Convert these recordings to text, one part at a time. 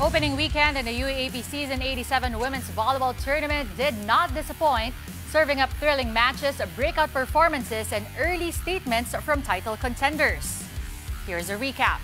Opening weekend in the UAAP Season 87 Women's Volleyball Tournament did not disappoint, serving up thrilling matches, breakout performances, and early statements from title contenders. Here's a recap.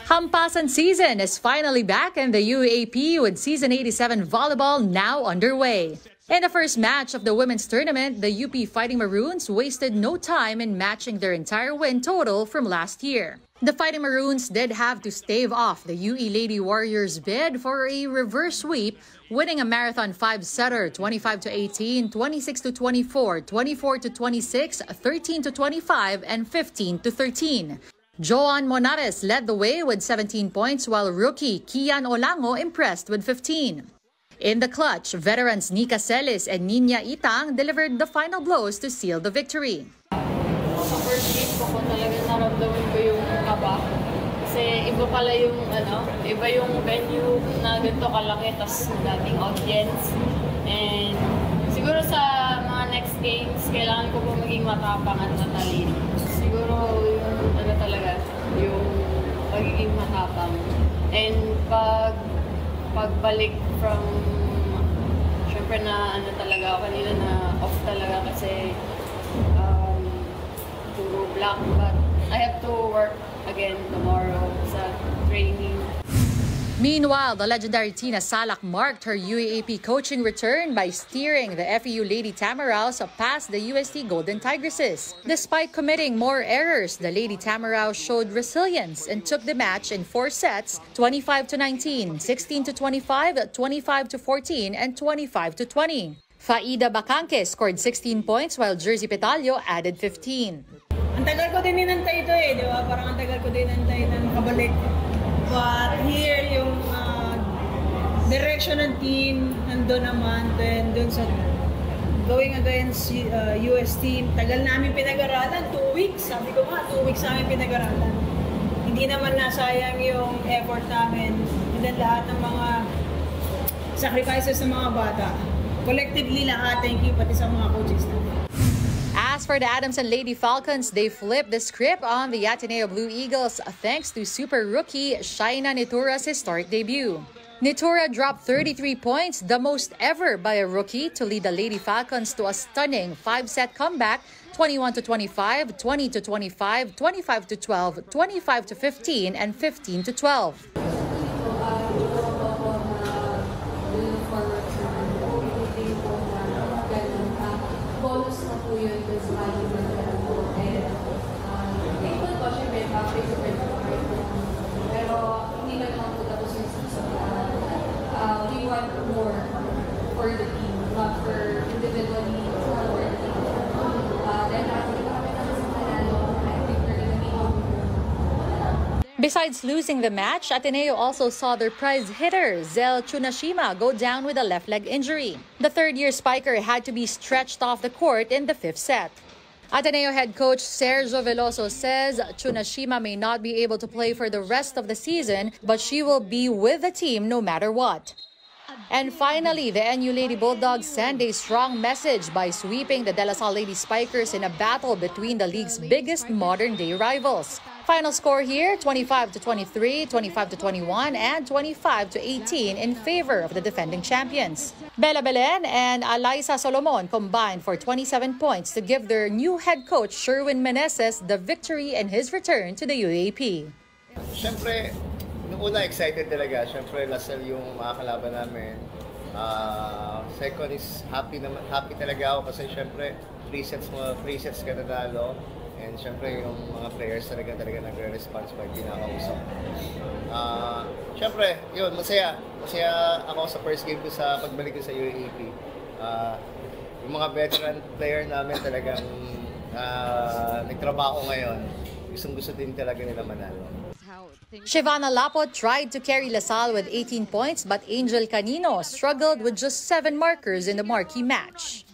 Hampasan season is finally back in the UAAP with Season 87 Volleyball now underway. In the first match of the women's tournament, the UP Fighting Maroons wasted no time in matching their entire win total from last year. The Fighting Maroons did have to stave off the UE Lady Warriors' bid for a reverse sweep, winning a marathon 5-setter 25-18, 26-24, 24-26, 13-25, and 15-13. Joan Monares led the way with 17 points while rookie Kian Olango impressed with 15. In the clutch, veterans Nika Celis and Nina Itang delivered the final blows to seal the victory. Sa first game ko talaga naramdaman ko yung kaba. Kasi iba pala yung iba yung venue na ganito kalaki tas daming audience. And siguro sa mga next games, kailangan ko po maging matapang at matalino. Siguro yung talaga, yung pagiging matapang. And pagbalik from, syempre na talaga ako kanina na off talaga kasi puro black, but I have to work again tomorrow sa training. Meanwhile, the legendary Tina Salak marked her UAAP coaching return by steering the FEU Lady Tamaraws past the UST Golden Tigresses. Despite committing more errors, the Lady Tamaraws showed resilience and took the match in 4 sets, 25-19, 16-25, 25-14, and 25-20. Faida Bacanque scored 16 points while Jersey Petalio added 15. Ang tagal ko din inantay ito di ba? Parang ang tagal ko din inantay na makabalik. But here, yung direction ng team, nandun naman, then dun sa going against US team, tagal namin pinag-aralan, 2 weeks. Sabi ko nga, 2 weeks namin pinag-aralan. Hindi naman nasayang yung effort namin. And then lahat ng mga sacrifices ng mga bata. Collectively lahat, thank you, pati sa mga coaches natin. As for the Adamson Lady Falcons, they flipped the script on the Ateneo Blue Eagles thanks to super rookie Shaina Nitura's historic debut. Nitura dropped 33 points, the most ever by a rookie, to lead the Lady Falcons to a stunning 5-set comeback, 21-25, 20-25, 25-12, 25-15, and 15-12. We want more for the team, not for individually for the team. Besides losing the match, Ateneo also saw their prize hitter, Zel Chunashima, go down with a left leg injury. The third-year spiker had to be stretched off the court in the 5th set. Ateneo head coach Sergio Veloso says Chunashima may not be able to play for the rest of the season, but she will be with the team no matter what. And finally, the NU Lady Bulldogs sent a strong message by sweeping the De La Salle Lady Spikers in a battle between the league's biggest modern-day rivals. Final score here, 25-23, 25-21, and 25-18 in favor of the defending champions. Bella Belen and Alaisa Solomon combined for 27 points to give their new head coach Sherwin Meneses the victory in his return to the UAAP. Siyempre, noong una excited talaga. Siyempre, Lasal yung makakalaban namin. Second is happy talaga ako kasi siyempre 3 sets ka nanalo. And syempre yung mga players talaga nagre-response pag kinakausap. Syempre, yun, masaya ako sa first game ko sa pagbalik ko sa UAAP. Yung mga veteran player namin talagang nagtrabaho ngayon. Gustong-gusto din talaga nila manalo. Shivana Lapot tried to carry LaSalle with 18 points, but Angel Canino struggled with just 7 markers in the marquee match.